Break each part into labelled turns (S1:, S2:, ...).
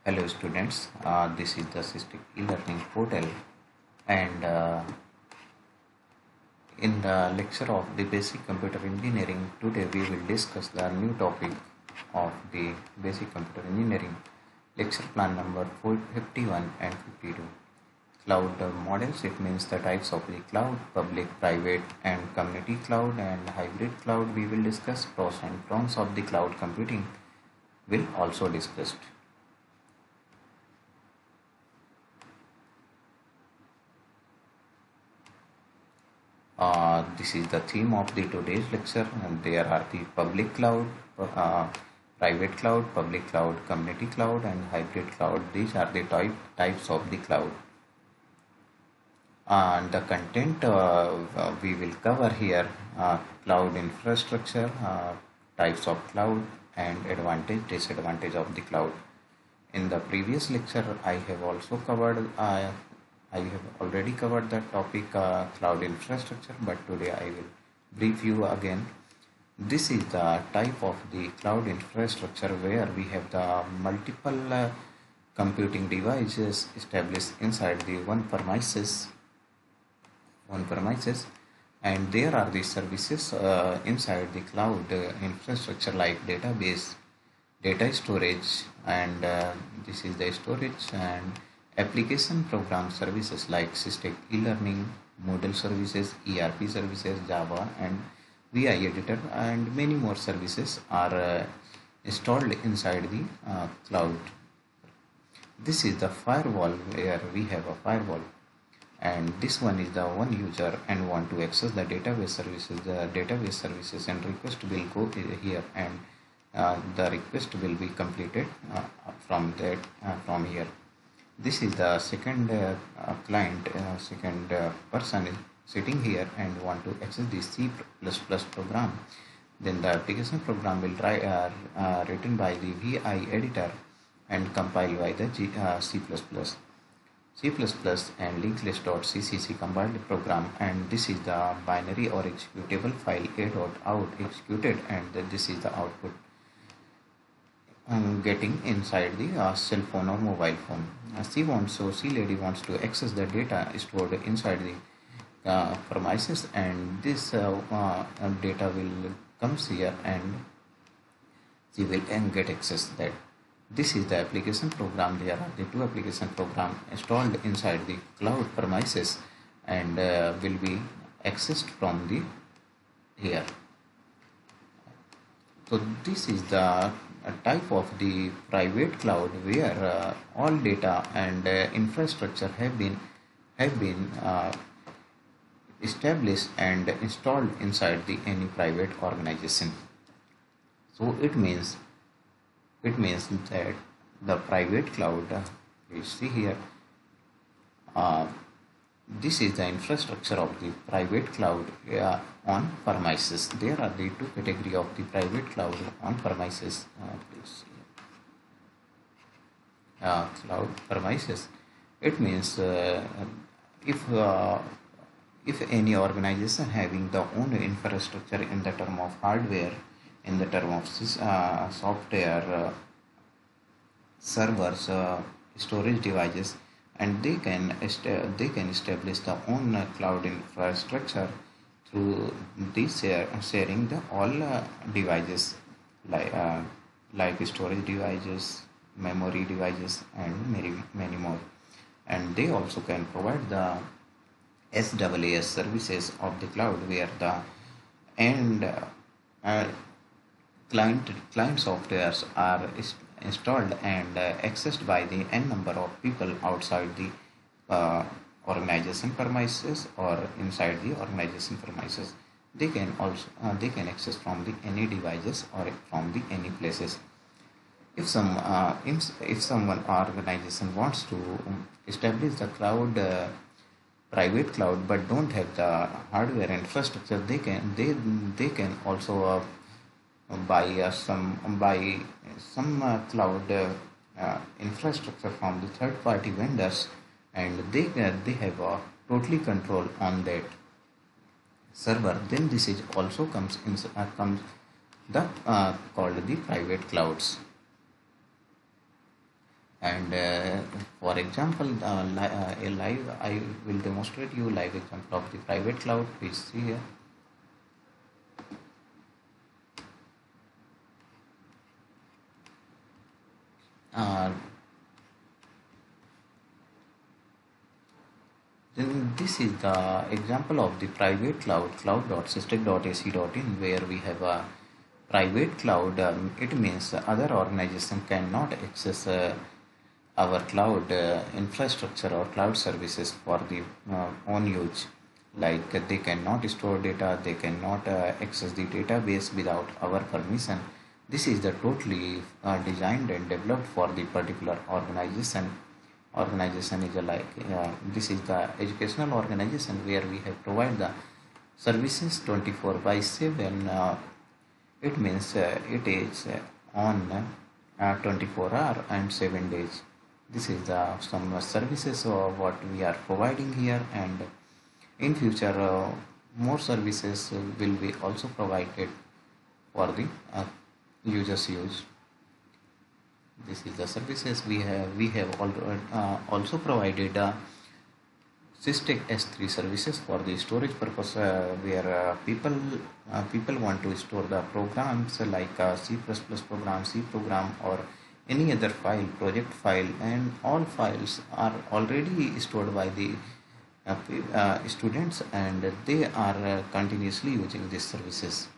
S1: Hello students, this is the System e-learning portal, and in the lecture of the basic computer engineering today we will discuss the new topic of the basic computer engineering lecture plan number 51 and 52. Cloud models, it means the types of the cloud, public, private and community cloud and hybrid cloud. We will discuss pros and cons of the cloud computing will also discussed. This is the theme of the today's lecture, and there are the public cloud, uh, private cloud, public cloud, community cloud, and hybrid cloud. These are the types of the cloud. And the content we will cover here: cloud infrastructure, types of cloud, and advantage, disadvantage of the cloud. In the previous lecture, I have also covered. I have already covered the topic cloud infrastructure, but today I will brief you again. This is the type of the cloud infrastructure where we have the multiple computing devices established inside the one premises, and there are the services inside the cloud infrastructure like database, data storage, and this is the storage, and application program services like System e-learning, Moodle services, ERP services, Java, and VI editor, and many more services are installed inside the cloud. This is the firewall where we have a firewall, and this one is the one user and want to access the database services and request will go here, and the request will be completed from here. This is the second client, second person is sitting here and want to access the C++ program. Then the application program will try written by the VI editor and compiled by the C++. C++ and linklist.ccc compiled program, and this is the binary or executable file a.out executed, and this is the output getting inside the cell phone or mobile phone. C lady wants to access the data stored inside the premises, and this data will comes here and she will get access that. This is the application program. There are the two application program installed inside the cloud premises and will be accessed from the here. So this is the type of the private cloud where all data and infrastructure have been established and installed inside the any private organization. So it means that the private cloud, you see here, uh, this is the infrastructure of the private cloud on premises. There are the two category of the private cloud on premises. Please see cloud premises. It means if uh, if any organization having the own infrastructure in the term of hardware, in the term of software, servers, storage devices, and they can establish their own cloud infrastructure through this sharing the all devices like like storage devices, memory devices, and many more. And they also can provide the SaaS services of the cloud where the end uh, client softwares are installed and accessed by the n number of people outside the uh, organization premises or inside the organization premises. They can access from the any devices or from the any places. If someone organization wants to establish the cloud, private cloud, but don't have the hardware infrastructure, they can also buy some cloud infrastructure from the third party vendors, and they have totally control on that server. Then this is also comes the called the private clouds. And for example, a live I will demonstrate you live example of the private cloud. Please see here. uh, then this is the example of the private cloud, cloud.sysdig.ac.in, where we have a private cloud. It means other organization cannot access our cloud infrastructure or cloud services for the own use. Like they cannot store data, they cannot access the database without our permission. This is the totally designed and developed for the particular organization. Organization is like this is the educational organization where we have provided the services 24 by 7. It means it is on 24 hour and 7 days. This is the some services what we are providing here, and in future more services will be also provided for the users use. This is the services we have. We have also provided System S3 services for the storage purpose, where people want to store the programs like C++ program, C program, or any other file, project file, and all files are already stored by the students, and they are continuously using these services.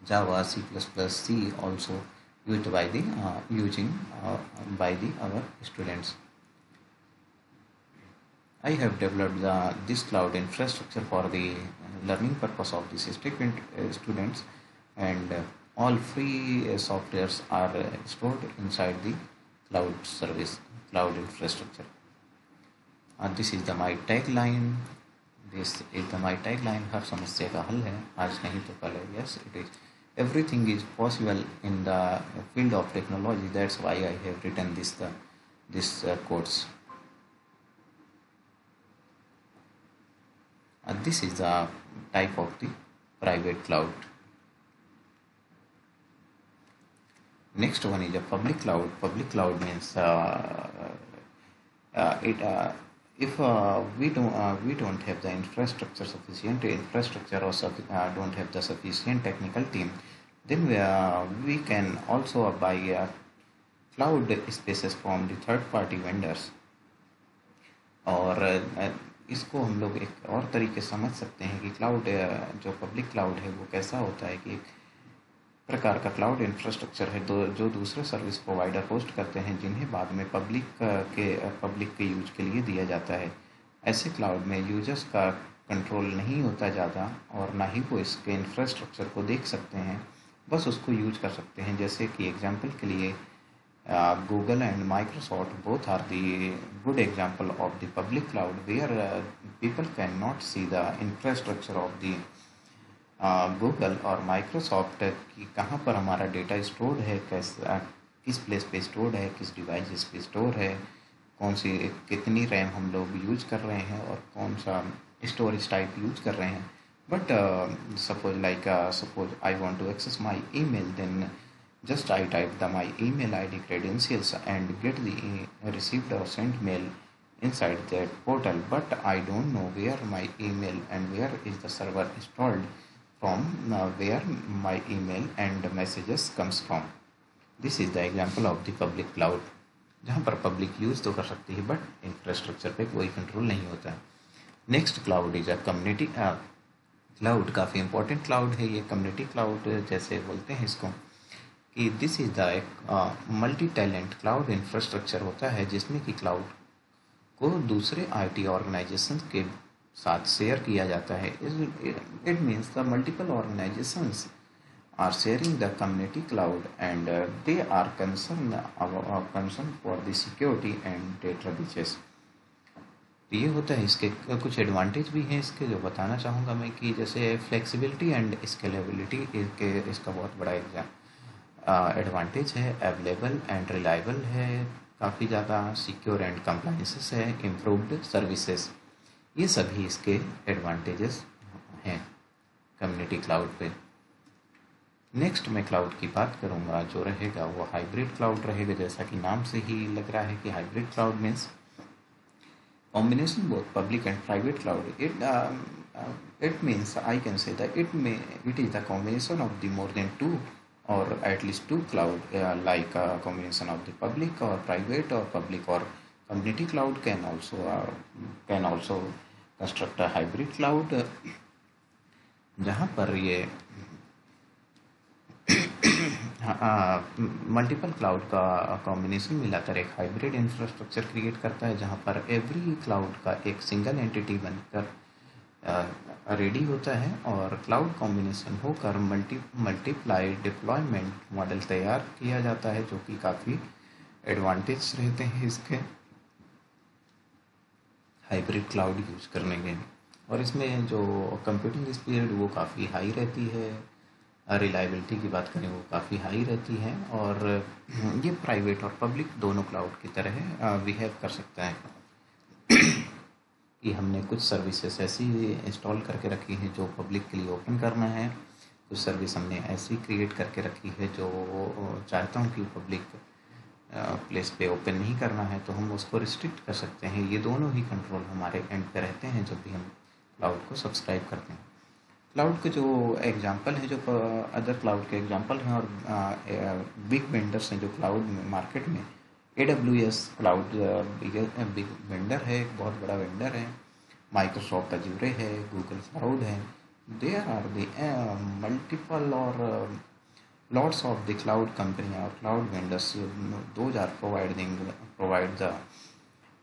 S1: Java, C++, C also used by the using by the our students. I have developed this cloud infrastructure for the learning purpose of the students, and all free softwares are stored inside the cloud service, cloud infrastructure. This is the my tagline. This is the my tagline. हर समस्या का हल है, आज नहीं तो कल है. Yes, it is. Everything is possible in the field of technology. That's why I have written this quotes. This is the type of the private cloud. Next one is a public cloud. Public cloud means if we don't have the sufficient infrastructure, or don't have the sufficient technical team, then we can also buy cloud spaces from the third party vendors. और इसको हम लोग एक और तरीके समझ सकते हैं कि क्लाउड जो पब्लिक क्लाउड है वो कैसा होता है कि एक प्रकार का क्लाउड इंफ्रास्ट्रक्चर है जो दूसरे सर्विस प्रोवाइडर होस्ट करते हैं, जिन्हें बाद में पब्लिक के यूज के लिए दिया जाता है. ऐसे क्लाउड में यूजर्स का कंट्रोल नहीं होता ज़्यादा, और ना ही वो इसके इंफ्रास्ट्रक्चर को देख सकते हैं, बस उसको यूज कर सकते हैं. जैसे कि एग्जांपल के लिए Google and Microsoft both are the good example of the public cloud, where people cannot see the infrastructure of the Google और Microsoft कि कहाँ पर हमारा डेटा स्टोर है, किस प्लेस पे स्टोर है, किस डिवाइस पे स्टोर है, कौन सी कितनी रैम हम लोग यूज कर रहे हैं और कौन सा स्टोरेज टाइप यूज कर रहे हैं. But suppose I want to access my email, then just I type my email ID credentials and get the received or sent mail inside that portal. But I don't know where my email and where is the server installed from, where my email and messages comes from. This is the example of the public cloud, जहाँ पर public use तो कर सकती है but infrastructure पे कोई control नहीं होता है. Next cloud is a community cloud. काफ़ी इंपॉर्टेंट क्लाउड है ये. कम्युनिटी क्लाउड जैसे बोलते हैं इसको, कि दिस इज द एक मल्टी टैलेंट क्लाउड इंफ्रास्ट्रक्चर होता है, जिसमें कि क्लाउड को दूसरे IT ऑर्गेनाइजेशन के साथ शेयर किया जाता है. It means the multiple organisations are sharing the community cloud, and they are concerned for the security and data breaches. तो ये होता है. इसके कुछ एडवांटेज भी हैं इसके, जो बताना चाहूँगा मैं, कि जैसे फ्लेक्सिबिलिटी एंड स्केलेबिलिटी इसका बहुत बड़ा एडवांटेज है. अवेलेबल एंड रिलायबल है काफ़ी ज़्यादा. सिक्योर एंड कंप्लायंसेस है. इम्प्रूव्ड सर्विसेज, ये सभी इसके एडवांटेजेस हैं कम्युनिटी क्लाउड पे. नेक्स्ट मैं क्लाउड की बात करूँगा, जो रहेगा वो हाइब्रिड क्लाउड रहेगा। जैसा कि नाम से ही लग रहा है कि hybrid cloud means combination both public and private cloud. It means I can say that it is the combination of the more than two or at least two cloud, like a combination of the public or private or public or community cloud can also construct a hybrid cloud, जहाँ पर ये multiple cloud का combination मिलाकर एक hybrid infrastructure create करता है, जहाँ पर एवरी क्लाउड का एक सिंगल एंटिटी बनकर रेडी होता है और क्लाउड कॉम्बिनेशन होकर मल्टीप्लाई डिप्लॉयमेंट मॉडल तैयार किया जाता है, जो कि काफ़ी एडवांटेज रहते हैं इसके हाइब्रिड क्लाउड यूज करने के। और इसमें जो कंप्यूटिंग स्पीड वो काफ़ी हाई रहती है, रिलायबिलिटी की बात करें वो काफ़ी हाई रहती है, और ये प्राइवेट और पब्लिक दोनों क्लाउड की तरह बिहेव कर सकता है कि हमने कुछ सर्विसेज ऐसी इंस्टॉल करके रखी हैं जो पब्लिक के लिए ओपन करना है, कुछ सर्विस हमने ऐसी क्रिएट करके रखी है जो चाहता हूँ कि पब्लिक प्लेस पे ओपन नहीं करना है, तो हम उसको रिस्ट्रिक्ट कर सकते हैं। ये दोनों ही कंट्रोल हमारे एंड पे रहते हैं जब भी हम क्लाउड को सब्सक्राइब करते हैं। क्लाउड के जो एग्जांपल है, जो अदर क्लाउड के एग्जांपल हैं और बिग वेंडर्स हैं जो क्लाउड में मार्केट में, AWS क्लाउड बिग वेंडर है, एक बहुत बड़ा वेंडर है, माइक्रोसॉफ्ट अजूरे है, गूगल क्लाउड है। देयर आर द मल्टीपल और lots of the cloud company or cloud vendors, those are provide the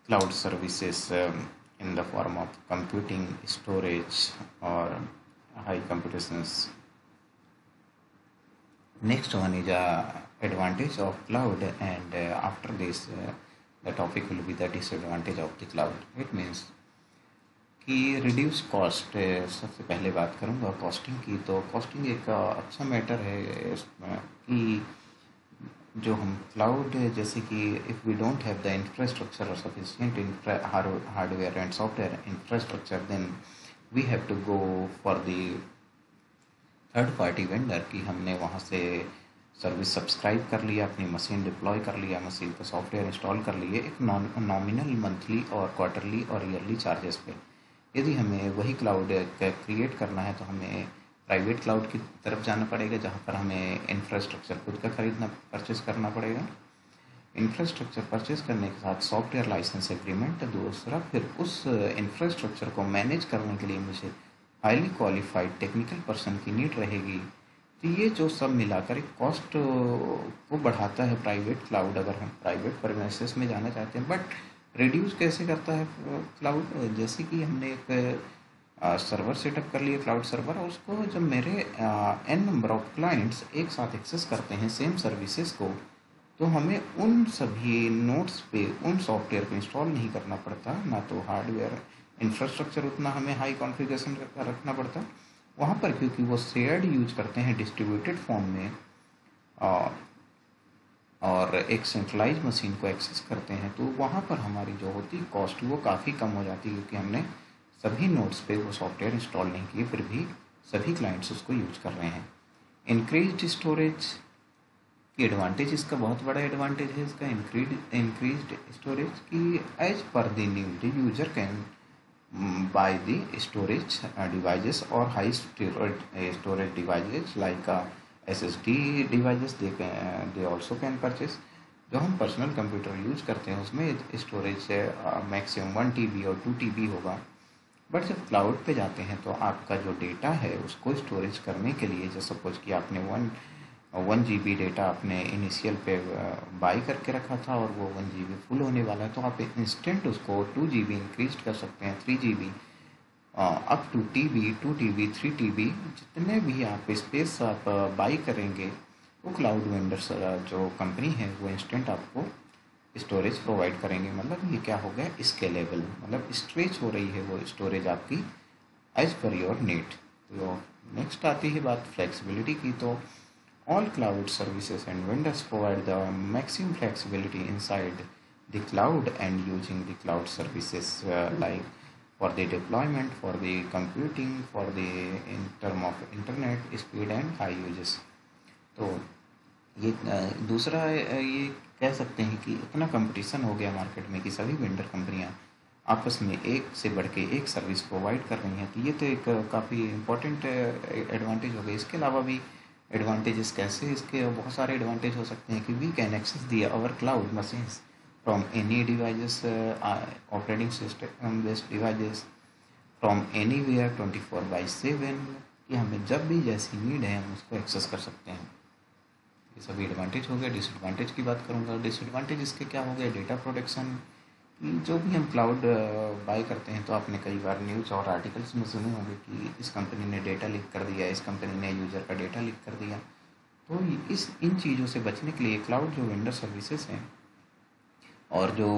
S1: cloud services in the form of computing, storage or high computations. Next one is advantage of cloud, and after this the topic will be the disadvantage of the cloud. It means कि reduce cost, सबसे पहले बात करूँगा costing की। तो costing एक अच्छा matter है इसमें कि जो हम क्लाउड, जैसे कि if we don't have the infrastructure और sufficient hardware and software infrastructure, then we have to go for the third party vendor कि हमने वहाँ से सर्विस सब्सक्राइब कर लिया, अपनी मशीन डिप्लॉय कर लिया, मशीन पर सॉफ्टवेयर इंस्टॉल कर लिए एक नॉमिनल मंथली और क्वार्टरली और ईयरली चार्जेस पे। यदि हमें वही क्लाउड क्रिएट करना है तो हमें प्राइवेट क्लाउड की तरफ जाना पड़ेगा, जहाँ पर हमें इंफ्रास्ट्रक्चर खुद का खरीदना परचेस करना पड़ेगा। इंफ्रास्ट्रक्चर परचेस करने के साथ सॉफ्टवेयर लाइसेंस एग्रीमेंट। दूसरा, फिर उस इंफ्रास्ट्रक्चर को मैनेज करने के लिए मुझे हाईली क्वालिफाइड टेक्निकल पर्सन की नीड रहेगी। तो ये जो सब मिलाकर एक कॉस्ट को बढ़ाता है प्राइवेट क्लाउड, अगर हम प्राइवेट परमेसेस में जाना चाहते हैं। बट रिड्यूस कैसे करता है क्लाउड? जैसे कि हमने एक सर्वर सेटअप कर लिया, क्लाउड सर्वर, और उसको जब मेरे n नंबर ऑफ क्लाइंट्स एक साथ एक्सेस करते हैं सेम सर्विसेज को, तो हमें उन सभी नोड्स पे उन सॉफ्टवेयर को इंस्टॉल नहीं करना पड़ता, ना तो हार्डवेयर इंफ्रास्ट्रक्चर उतना हमें हाई कॉन्फ़िगरेशन रखना पड़ता वहाँ पर, क्योंकि वो शेयर्ड यूज करते हैं डिस्ट्रीब्यूटेड फॉर्म में, और एक सेंट्रलाइज मशीन को एक्सेस करते हैं। तो वहाँ पर हमारी जो होती कॉस्ट वो काफ़ी कम हो जाती है, क्योंकि हमने सभी नोड्स पे वो सॉफ्टवेयर इंस्टॉल नहीं किए, फिर भी सभी क्लाइंट्स उसको यूज कर रहे हैं। इंक्रीज्ड स्टोरेज की एडवांटेज, इसका बहुत बड़ा एडवांटेज है इसका इंक्रीज्ड स्टोरेज की as per the need user can buy the storage devices और high storage devices like SSD devices they also can purchase. जो हम पर्सनल कंप्यूटर यूज करते हैं उसमें स्टोरेज मैक्सिमम 1 TB और 2 TB होगा। बट जब क्लाउड पे जाते हैं तो आपका जो डेटा है उसको स्टोरेज करने के लिए, जैसे सपोज कि आपने 1 GB डेटा आपने इनिशियल पे बाई करके रखा था और वो 1 GB फुल होने वाला है, तो आप इंस्टेंट उसको 2 GB इंक्रीज कर सकते हैं, 3 GB up to TB, 2 TB, 3 TB, जितने भी आप स्पेस आप बाई करेंगे वो क्लाउड वेंडर्स जो कंपनी है वो इंस्टेंट आपको स्टोरेज प्रोवाइड करेंगे। मतलब ये क्या हो गया, स्केलेबल, मतलब स्ट्रेच हो रही है वो स्टोरेज आपकी एज पर योर नीड। तो नेक्स्ट आती है बात फ्लेक्सिबिलिटी की। तो all cloud services and vendors provide the maximum flexibility inside the cloud and using the cloud services like for the deployment, for the computing, for the in term of internet speed and high uses. तो ये दूसरा ये कह सकते हैं कि इतना competition हो गया मार्केट में कि सभी वेंडर कंपनियां आपस में एक से बढ़ के एक सर्विस प्रोवाइड कर रही हैं। तो ये तो एक काफ़ी इम्पोर्टेंट एडवांटेज हो गया। इसके अलावा भी एडवांटेजेस कैसे, इसके बहुत सारे एडवांटेज हो सकते हैं कि we can access the our cloud machines from any devices, operating system based devices from anywhere 24/7, कि हमें जब भी जैसी नीड है हम उसको एक्सेस कर सकते हैं। ये सभी एडवांटेज हो गए। डिसएडवांटेज की बात करूँगा। डिसएडवांटेज इसके क्या हो गए, डेटा प्रोटेक्शन। कि जो भी हम क्लाउड बाय करते हैं, तो आपने कई बार न्यूज़ और आर्टिकल्स में सुने होंगे कि इस कंपनी ने डेटा लीक कर दिया, इस कंपनी ने यूज़र का डेटा लीक कर दिया। तो इस इन चीज़ों से बचने के लिए क्लाउड जो वेंडर सर्विसेज हैं और जो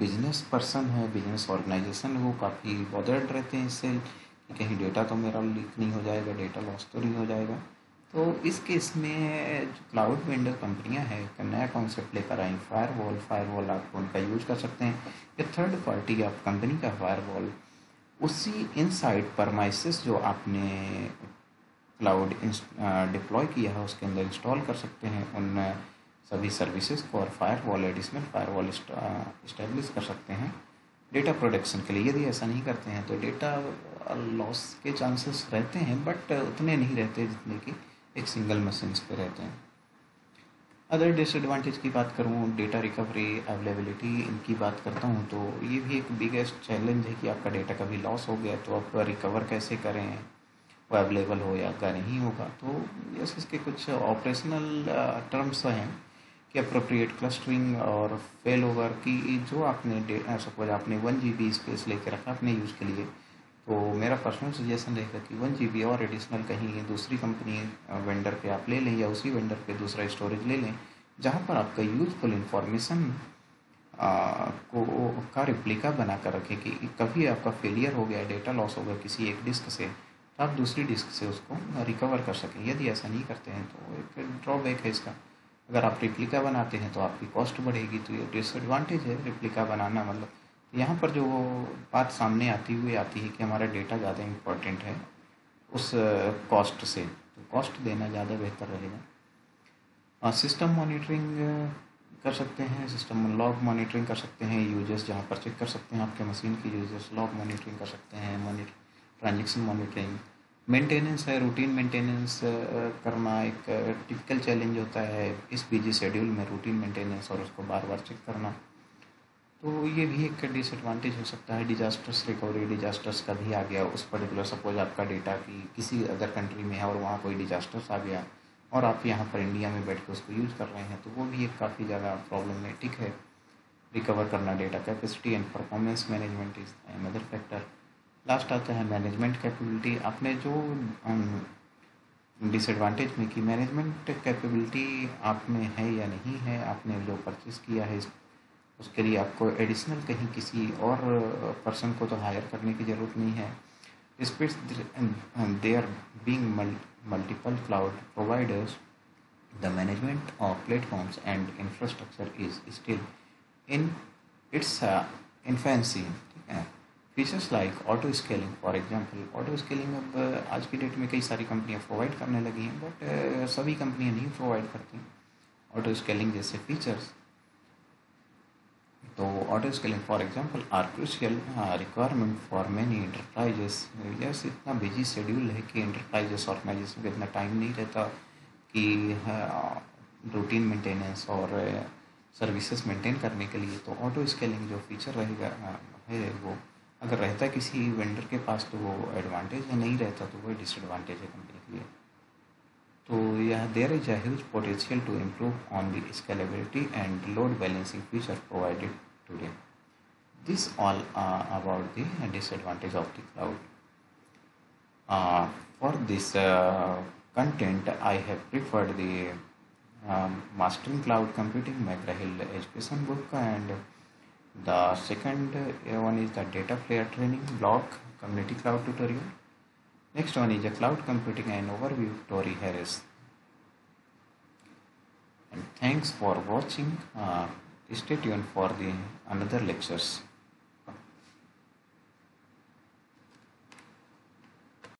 S1: बिजनेस पर्सन है, बिजनेस ऑर्गेनाइजेशन, वो काफ़ी बॉदर्ड रहते हैं इससे कि कहीं डेटा तो मेरा लीक नहीं हो जाएगा, डेटा लॉस तो नहीं हो जाएगा। तो इस केस में जो क्लाउड वेंडर कंपनियां हैं, एक नया कॉन्सेप्ट लेकर आई, फायरवॉल। फायरवॉल आप उनका यूज कर सकते हैं, या थर्ड पार्टी आप कंपनी का फायरवॉल उसी इनसाइड परमाइसिस जो आपने क्लाउड डिप्लॉय किया है उसके अंदर इंस्टॉल कर सकते हैं उन सभी सर्विसेज को, और फायरवॉल, एडिशनल फायरवॉल इस्टेब्लिश कर सकते हैं डेटा प्रोटेक्शन के लिए। यदि ऐसा नहीं करते हैं तो डेटा लॉस के चांसेस रहते हैं, बट उतने नहीं रहते जितने कि एक सिंगल मशीन्स पे रहते हैं। अदर डिसएडवांटेज की बात करूँ, डेटा रिकवरी, अवेलेबिलिटी, इनकी बात करता हूँ, तो ये भी एक बिगेस्ट चैलेंज है कि आपका डेटा कभी लॉस हो गया तो आप रिकवर कैसे करें, वो अवेलेबल हो या का नहीं होगा। तो यस, इसके कुछ ऑपरेशनल टर्म्स हैं कि अप्रोप्रिएट क्लस्टरिंग और फेल ओवर की, जो आपने सपोज आपने 1 GB स्पेस लेके रखा अपने यूज़ के लिए, तो मेरा पर्सनल सजेशन रहेगा कि 1 GB और एडिशनल कहीं दूसरी कंपनी वेंडर पे आप ले लें, या उसी वेंडर पे दूसरा स्टोरेज ले लें जहाँ पर आपका यूजफुल इंफॉर्मेशन को का रिप्लिका बना कर रखें कि कभी आपका फेलियर हो गया, डेटा लॉस हो गया किसी एक डिस्क से, तो आप दूसरी डिस्क से उसको रिकवर कर सकें। यदि ऐसा नहीं करते हैं तो एक ड्रॉबैक है इसका। अगर आप रिप्लिका बनाते हैं तो आपकी कॉस्ट बढ़ेगी, तो ये डिसएडवांटेज है रिप्लिका बनाना। मतलब यहाँ पर जो बात सामने आती है कि हमारा डेटा ज़्यादा इम्पोर्टेंट है उस कॉस्ट से, तो कॉस्ट देना ज़्यादा बेहतर रहेगा। सिस्टम मॉनिटरिंग कर सकते हैं, सिस्टम लॉग मॉनिटरिंग कर सकते हैं, यूजर्स जहाँ पर चेक कर सकते हैं आपके मशीन की यूजर्स, लॉग मॉनिटरिंग कर सकते हैं, ट्रांजेक्शन मॉनिटरिंग। मेंटेनेंस है, रूटीन मेंटेनेंस करना एक टिपिकल चैलेंज होता है इस बिजी शेड्यूल में, रूटीन मेंटेनेंस और उसको बार बार चेक करना। तो ये भी एक डिसएडवांटेज हो सकता है। डिजास्टर्स रिकवरी, डिजास्टर्स का भी आ गया उस पर्टिकुलर, सपोज आपका डेटा की किसी अदर कंट्री में है और वहाँ कोई डिजास्टर्स आ गया और आप यहाँ पर इंडिया में बैठ के उसको यूज़ कर रहे हैं, तो वो भी एक काफ़ी ज़्यादा प्रॉब्लमेटिक है रिकवर करना data. Capacity and performance management is another factor. Last आता है मैनेजमेंट कैपेबिलिटी। आपने जो डिसएडवांटेज में कि मैनेजमेंट कैपेबिलिटी आप में है या नहीं है, आपने जो परचेज़ किया है उसके लिए आपको एडिशनल कहीं किसी और पर्सन को तो हायर करने की ज़रूरत नहीं है। Despite there being multiple cloud providers, the management of platforms and infrastructure is still in its infancy. ठीक है। Features like auto scaling, for example auto scaling अब आज की डेट में कई सारी कंपनियां प्रोवाइड करने लगी हैं, बट सभी कंपनियां नहीं प्रोवाइड करती ऑटो स्केलिंग जैसे फीचर्स। तो auto scaling for example are crucial requirement for many enterprises. Yes, इतना बिजी शेड्यूल है कि इंटरप्राइजेस ऑर्गेनाइजेशन को इतना टाइम नहीं रहता कि रूटीन मेंटेनेंस और सर्विसेज मेंटेन करने के लिए। तो ऑटो स्केलिंग जो फीचर रहेगा है, वो अगर रहता है किसी वेंडर के पास तो वो एडवांटेज है, नहीं रहता तो वो डिसएडवांटेज है कंपनी के लिए। तो यह there is a huge potential to improve on the scalability and load balancing feature provided today. This all about the disadvantage of the cloud. For this content, I have preferred the Mastering Cloud Computing McGraw-Hill education book, and the second one is the Data Flare Training blog Community Cloud tutorial. Next one is a Cloud Computing and Overview, Tori Harris. And thanks for watching. Stay tuned for the another lectures.